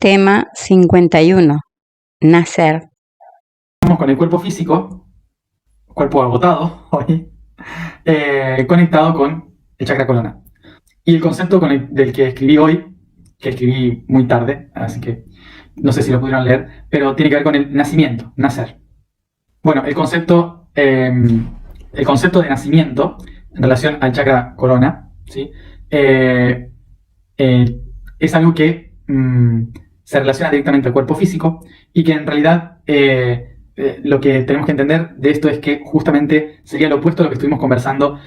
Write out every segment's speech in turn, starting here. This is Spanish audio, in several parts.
Tema 51. Nacer. Estamos con el cuerpo físico, cuerpo agotado hoy, conectado con el chakra corona. Y el concepto del que escribí hoy, que escribí muy tarde, así que no sé si lo pudieron leer, pero tiene que ver con el nacimiento, nacer. Bueno, el concepto de nacimiento en relación al chakra corona, ¿sí? Es algo que se relaciona directamente al cuerpo físico y que en realidad lo que tenemos que entender de esto es que justamente sería lo opuesto a lo que estuvimos conversando,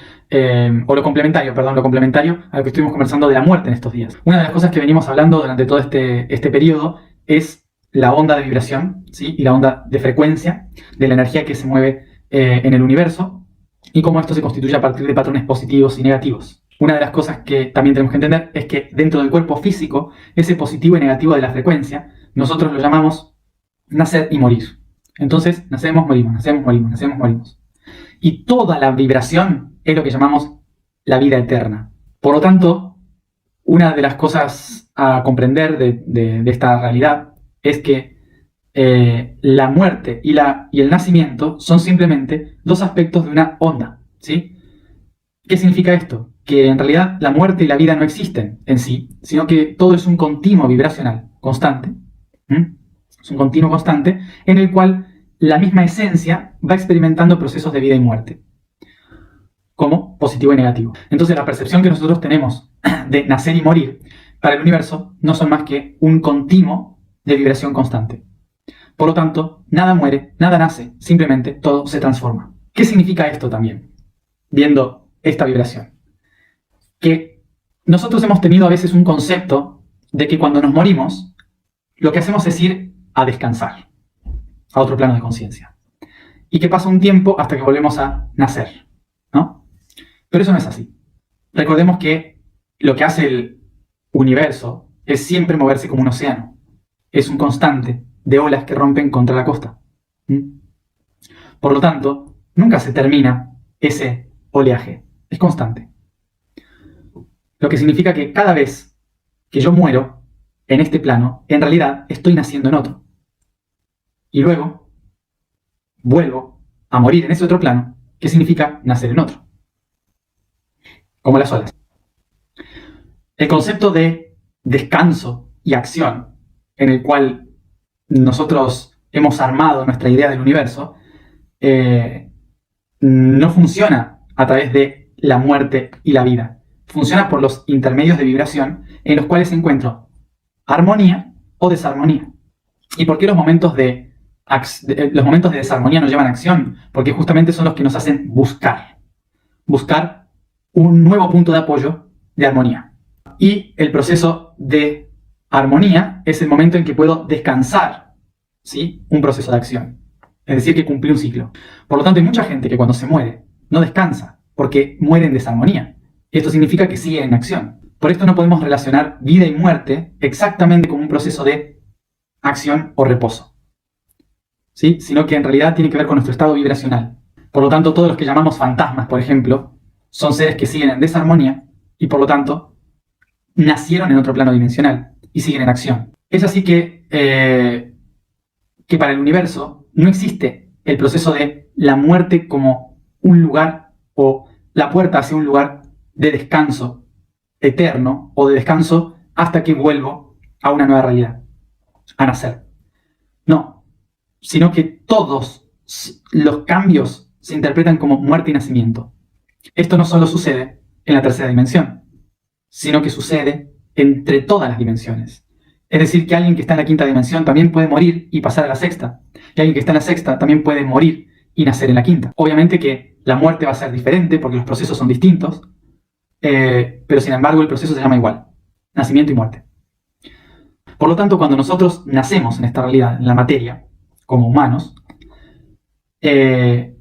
o lo complementario a lo que estuvimos conversando de la muerte en estos días. Una de las cosas que venimos hablando durante todo este periodo es la onda de vibración, ¿sí? Y la onda de frecuencia de la energía que se mueve en el universo y cómo esto se constituye a partir de patrones positivos y negativos. Una de las cosas que también tenemos que entender es que dentro del cuerpo físico, ese positivo y negativo de la frecuencia, nosotros lo llamamos nacer y morir. Entonces, nacemos, morimos, nacemos, morimos, nacemos, morimos. Y toda la vibración es lo que llamamos la vida eterna. Por lo tanto, una de las cosas a comprender de esta realidad es que la muerte y el nacimiento son simplemente dos aspectos de una onda, ¿sí? ¿Qué significa esto? Que en realidad la muerte y la vida no existen en sí, sino que todo es un continuo vibracional constante. Es un continuo constante en el cual la misma esencia va experimentando procesos de vida y muerte, como positivo y negativo. Entonces la percepción que nosotros tenemos de nacer y morir para el universo no son más que un continuo de vibración constante. Por lo tanto, nada muere, nada nace, simplemente todo se transforma. ¿Qué significa esto también? Viendo esta vibración. Que nosotros hemos tenido a veces un concepto de que cuando nos morimos, lo que hacemos es ir a descansar, a otro plano de conciencia. Y que pasa un tiempo hasta que volvemos a nacer, ¿no? Pero eso no es así. Recordemos que lo que hace el universo es siempre moverse como un océano. Es un constante de olas que rompen contra la costa. Por lo tanto, nunca se termina ese oleaje. Es constante. Lo que significa que cada vez que yo muero en este plano, en realidad estoy naciendo en otro. Y luego vuelvo a morir en ese otro plano, que significa nacer en otro. Como las olas. El concepto de descanso y acción, en el cual nosotros hemos armado nuestra idea del universo, no funciona a través de la muerte y la vida. Funciona por los intermedios de vibración en los cuales encuentro armonía o desarmonía. ¿Y por qué los momentos de desarmonía nos llevan a acción? Porque justamente son los que nos hacen buscar un nuevo punto de apoyo de armonía. Y el proceso de armonía es el momento en que puedo descansar, ¿sí? Un proceso de acción. Es decir, que cumplí un ciclo. Por lo tanto, hay mucha gente que cuando se muere no descansa porque muere en desarmonía. Y esto significa que sigue en acción. Por esto no podemos relacionar vida y muerte exactamente como un proceso de acción o reposo, ¿sí? Sino que en realidad tiene que ver con nuestro estado vibracional. Por lo tanto, todos los que llamamos fantasmas, por ejemplo, son seres que siguen en desarmonía y por lo tanto nacieron en otro plano dimensional y siguen en acción. Es así que para el universo no existe el proceso de la muerte como un lugar o la puerta hacia un lugar de descanso eterno o de descanso hasta que vuelvo a una nueva realidad, a nacer. No, sino que todos los cambios se interpretan como muerte y nacimiento. Esto no solo sucede en la tercera dimensión, sino que sucede entre todas las dimensiones. Es decir, que alguien que está en la quinta dimensión también puede morir y pasar a la sexta. Y alguien que está en la sexta también puede morir y nacer en la quinta. Obviamente que la muerte va a ser diferente porque los procesos son distintos, pero sin embargo el proceso se llama igual, nacimiento y muerte. Por lo tanto, cuando nosotros nacemos en esta realidad, en la materia, como humanos, ese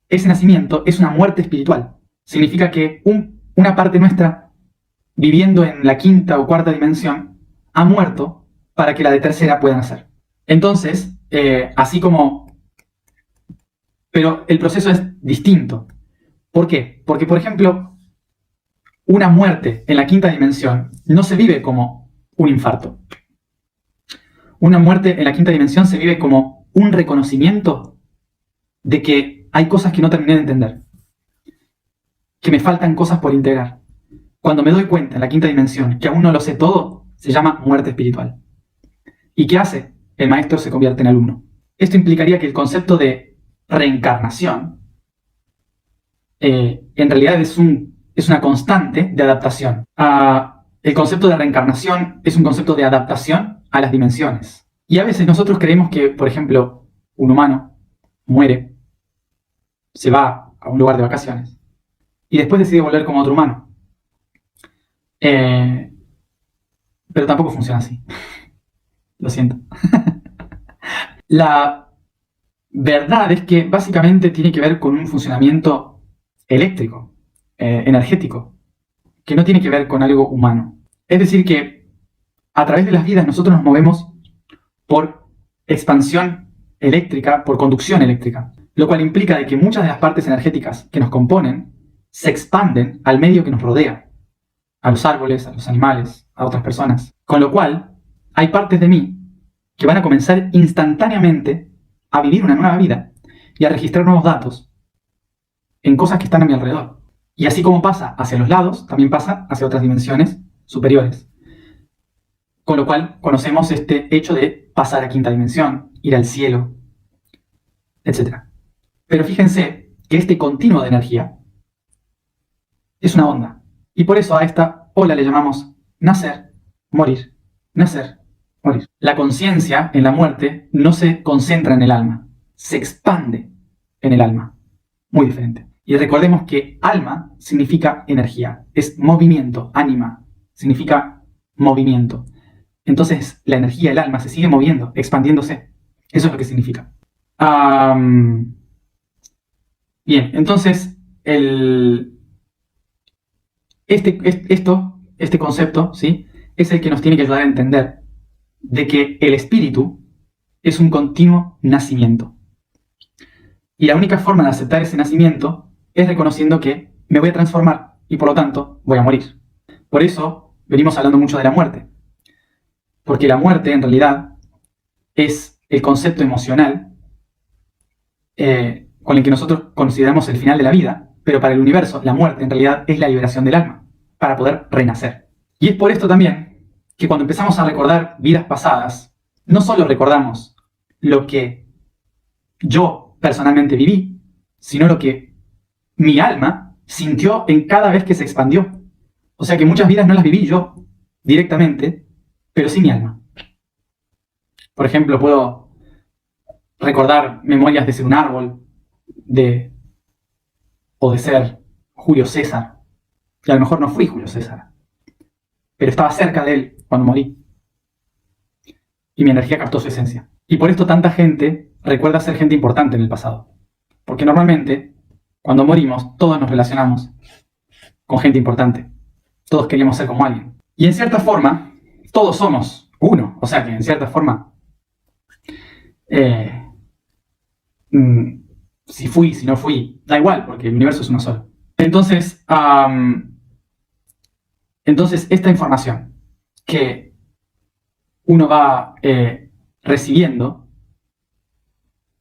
nacimiento es una muerte espiritual. Significa que una parte nuestra, viviendo en la quinta o cuarta dimensión, ha muerto para que la de tercera pueda nacer. Entonces, así como... Pero el proceso es distinto. ¿Por qué? Porque, por ejemplo, una muerte en la quinta dimensión no se vive como un infarto. Una muerte en la quinta dimensión se vive como un reconocimiento de que hay cosas que no terminé de entender, que me faltan cosas por integrar. Cuando me doy cuenta en la quinta dimensión que aún no lo sé todo, se llama muerte espiritual. ¿Y qué hace? El maestro se convierte en alumno. Esto implicaría que el concepto de reencarnación en realidad es una constante de adaptación. El concepto de reencarnación es un concepto de adaptación a las dimensiones. Y a veces nosotros creemos que, por ejemplo, un humano muere, se va a un lugar de vacaciones y después decide volver como otro humano. Pero tampoco funciona así. Lo siento. La verdad es que básicamente tiene que ver con un funcionamiento eléctrico, energético, que no tiene que ver con algo humano. Es decir, que a través de las vidas nosotros nos movemos por expansión eléctrica, por conducción eléctrica, lo cual implica de que muchas de las partes energéticas que nos componen se expanden al medio que nos rodea, a los árboles, a los animales, a otras personas. Con lo cual, hay partes de mí que van a comenzar instantáneamente a vivir una nueva vida y a registrar nuevos datos en cosas que están a mi alrededor. Y así como pasa hacia los lados, también pasa hacia otras dimensiones superiores. Con lo cual conocemos este hecho de pasar a quinta dimensión, ir al cielo, etc. Pero fíjense que este continuo de energía es una onda. Y por eso a esta ola le llamamos nacer, morir, nacer, morir. La conciencia en la muerte no se concentra en el alma, se expande en el alma. Muy diferente. Y recordemos que alma significa energía, es movimiento, ánima, significa movimiento. Entonces la energía, el alma, se sigue moviendo, expandiéndose. Eso es lo que significa. Bien, entonces este concepto, ¿sí?, es el que nos tiene que ayudar a entender de que el espíritu es un continuo nacimiento. Y la única forma de aceptar ese nacimiento es reconociendo que me voy a transformar y por lo tanto voy a morir. Por eso venimos hablando mucho de la muerte. Porque la muerte en realidad es el concepto emocional con el que nosotros consideramos el final de la vida, pero para el universo la muerte en realidad es la liberación del alma, para poder renacer. Y es por esto también que cuando empezamos a recordar vidas pasadas, no solo recordamos lo que yo personalmente viví, sino lo que mi alma sintió en cada vez que se expandió. O sea que muchas vidas no las viví yo directamente, pero sí mi alma. Por ejemplo, puedo recordar memorias de ser un árbol, o de ser Julio César. Y a lo mejor no fui Julio César, pero estaba cerca de él cuando morí. Y mi energía captó su esencia. Y por esto tanta gente recuerda ser gente importante en el pasado. Porque normalmente, cuando morimos, todos nos relacionamos con gente importante. Todos queríamos ser como alguien. Y en cierta forma, todos somos uno. O sea que en cierta forma, si fui, si no fui, da igual, porque el universo es uno solo. Entonces esta información que uno va recibiendo,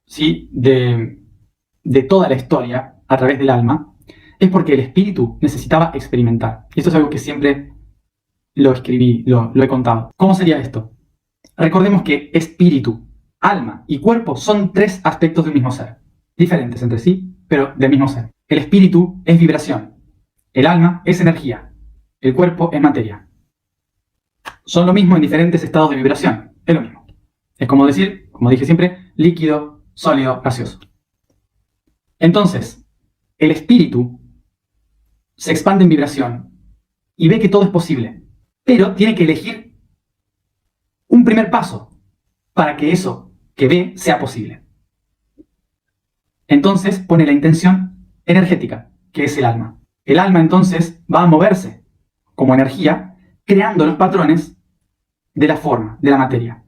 ¿sí?, de toda la historia a través del alma, es porque el espíritu necesitaba experimentar. Y esto es algo que siempre lo escribí, lo he contado. ¿Cómo sería esto? Recordemos que espíritu, alma y cuerpo son tres aspectos del mismo ser, diferentes entre sí, pero del mismo ser. El espíritu es vibración, el alma es energía, el cuerpo es materia. Son lo mismo en diferentes estados de vibración, es lo mismo. Es como decir, como dije siempre, líquido, sólido, gaseoso. Entonces, el espíritu se expande en vibración y ve que todo es posible, pero tiene que elegir un primer paso para que eso que ve sea posible. Entonces pone la intención energética, que es el alma. El alma entonces va a moverse como energía, creando los patrones de la forma, de la materia.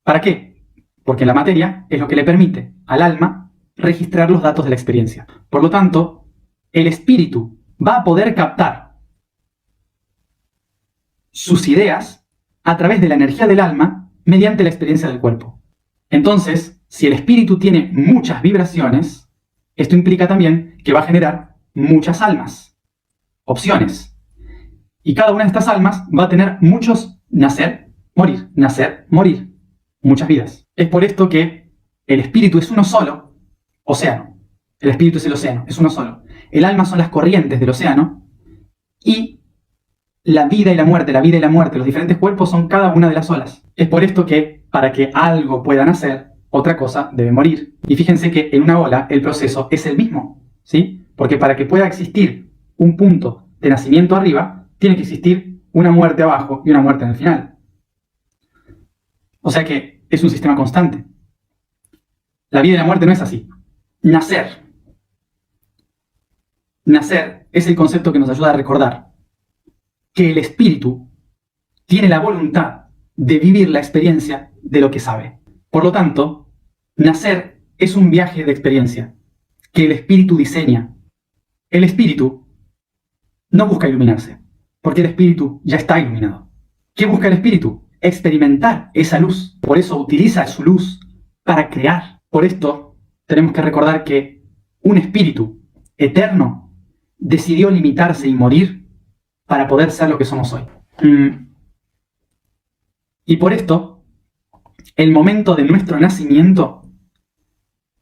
¿Para qué? Porque la materia es lo que le permite al alma registrar los datos de la experiencia. Por lo tanto, el espíritu va a poder captar sus ideas a través de la energía del alma mediante la experiencia del cuerpo. Entonces, si el espíritu tiene muchas vibraciones, esto implica también que va a generar muchas almas, opciones. Y cada una de estas almas va a tener muchos nacer, morir, muchas vidas. Es por esto que el espíritu es uno solo, océano. El espíritu es el océano, es uno solo. El alma son las corrientes del océano y la vida y la muerte, los diferentes cuerpos son cada una de las olas. Es por esto que para que algo pueda nacer, otra cosa debe morir. Y fíjense que en una ola el proceso es el mismo, ¿sí? Porque para que pueda existir un punto de nacimiento arriba, tiene que existir una muerte abajo y una muerte en el final. O sea que es un sistema constante. La vida y la muerte no es así. Nacer. Nacer es el concepto que nos ayuda a recordar que el espíritu tiene la voluntad de vivir la experiencia de lo que sabe. Por lo tanto, nacer es un viaje de experiencia que el espíritu diseña. El espíritu no busca iluminarse, porque el espíritu ya está iluminado. ¿Qué busca el espíritu? Experimentar esa luz. Por eso utiliza su luz para crear. Por esto tenemos que recordar que un espíritu eterno decidió limitarse y morir para poder ser lo que somos hoy. Y por esto, el momento de nuestro nacimiento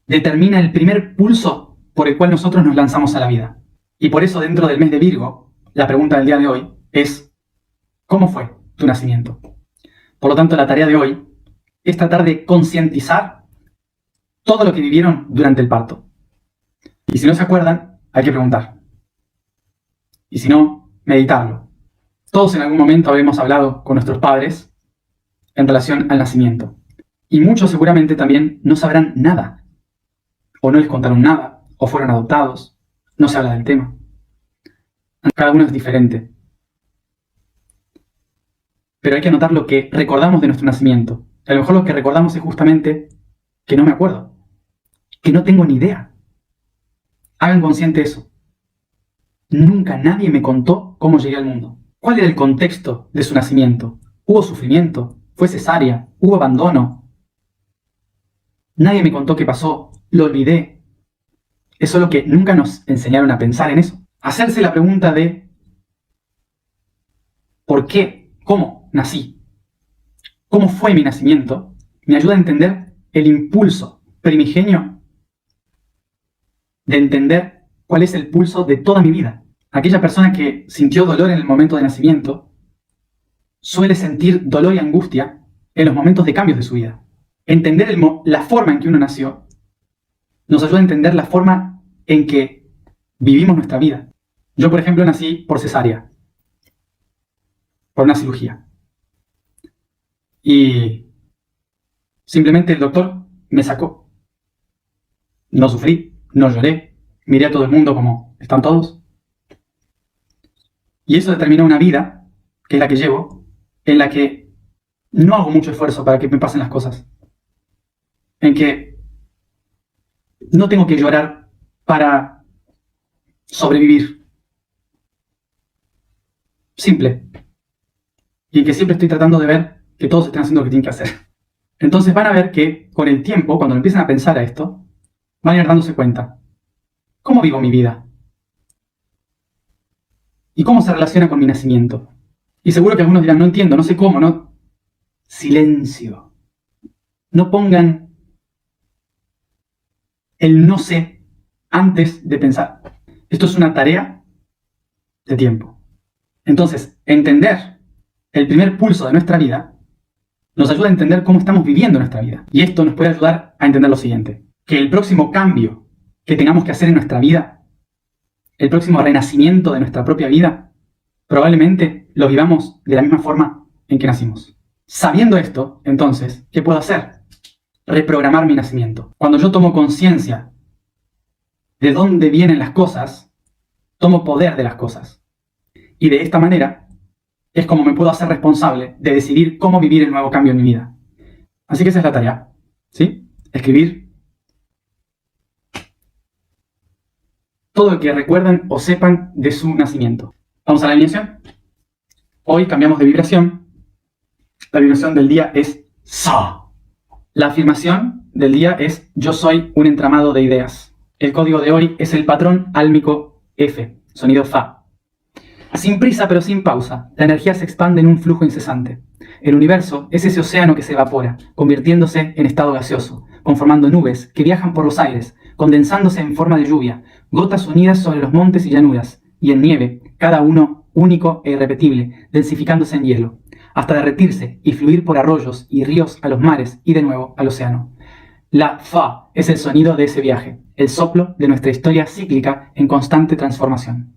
determina el primer pulso por el cual nosotros nos lanzamos a la vida. Y por eso dentro del mes de Virgo, la pregunta del día de hoy es, ¿cómo fue tu nacimiento? Por lo tanto, la tarea de hoy es tratar de concientizar todo lo que vivieron durante el parto. Y si no se acuerdan, hay que preguntar. Y si no, meditarlo. Todos en algún momento habremos hablado con nuestros padres en relación al nacimiento. Y muchos seguramente también no sabrán nada. O no les contaron nada, o fueron adoptados. No se habla del tema. Cada uno es diferente. Pero hay que anotar lo que recordamos de nuestro nacimiento. A lo mejor lo que recordamos es justamente que no me acuerdo, que no tengo ni idea. Hagan consciente eso. Nunca nadie me contó cómo llegué al mundo. ¿Cuál era el contexto de su nacimiento? ¿Hubo sufrimiento? ¿Fue cesárea? ¿Hubo abandono? Nadie me contó qué pasó. Lo olvidé. Es solo que nunca nos enseñaron a pensar en eso. Hacerse la pregunta de ¿por qué? ¿Cómo nací? ¿Cómo fue mi nacimiento? Me ayuda a entender el impulso primigenio de entender cuál es el pulso de toda mi vida. Aquella persona que sintió dolor en el momento de nacimiento suele sentir dolor y angustia en los momentos de cambios de su vida. Entender la forma en que uno nació nos ayuda a entender la forma en que vivimos nuestra vida. Yo, por ejemplo, nací por cesárea, por una cirugía. Y simplemente el doctor me sacó. No sufrí, no lloré, miré a todo el mundo como están todos. Y eso determinó una vida, que es la que llevo, en la que no hago mucho esfuerzo para que me pasen las cosas. En que no tengo que llorar para sobrevivir. Simple. Y en que siempre estoy tratando de ver que todos estén haciendo lo que tienen que hacer. Entonces van a ver que con el tiempo, cuando empiezan a pensar a esto, van a ir dándose cuenta. ¿Cómo vivo mi vida? ¿Y cómo se relaciona con mi nacimiento? Y seguro que algunos dirán, no entiendo, no sé cómo, ¿no? Silencio. No pongan el no sé antes de pensar. Esto es una tarea de tiempo. Entonces, entender el primer pulso de nuestra vida nos ayuda a entender cómo estamos viviendo nuestra vida. Y esto nos puede ayudar a entender lo siguiente. Que el próximo cambio que tengamos que hacer en nuestra vida, el próximo renacimiento de nuestra propia vida, probablemente lo vivamos de la misma forma en que nacimos. Sabiendo esto, entonces, ¿qué puedo hacer? Reprogramar mi nacimiento. Cuando yo tomo conciencia de dónde vienen las cosas, tomo poder de las cosas. Y de esta manera es como me puedo hacer responsable de decidir cómo vivir el nuevo cambio en mi vida. Así que esa es la tarea, ¿sí? Escribir todo lo que recuerden o sepan de su nacimiento. Vamos a la alineación. Hoy cambiamos de vibración. La vibración del día es Sa. La afirmación del día es: yo soy un entramado de ideas. El código de Ori es el patrón álmico F, sonido Fa. Sin prisa pero sin pausa, la energía se expande en un flujo incesante. El universo es ese océano que se evapora, convirtiéndose en estado gaseoso, conformando nubes que viajan por los aires, condensándose en forma de lluvia, gotas unidas sobre los montes y llanuras, y en nieve, cada uno único e irrepetible, densificándose en hielo, hasta derretirse y fluir por arroyos y ríos a los mares y de nuevo al océano. La Fa es el sonido de ese viaje, el soplo de nuestra historia cíclica en constante transformación.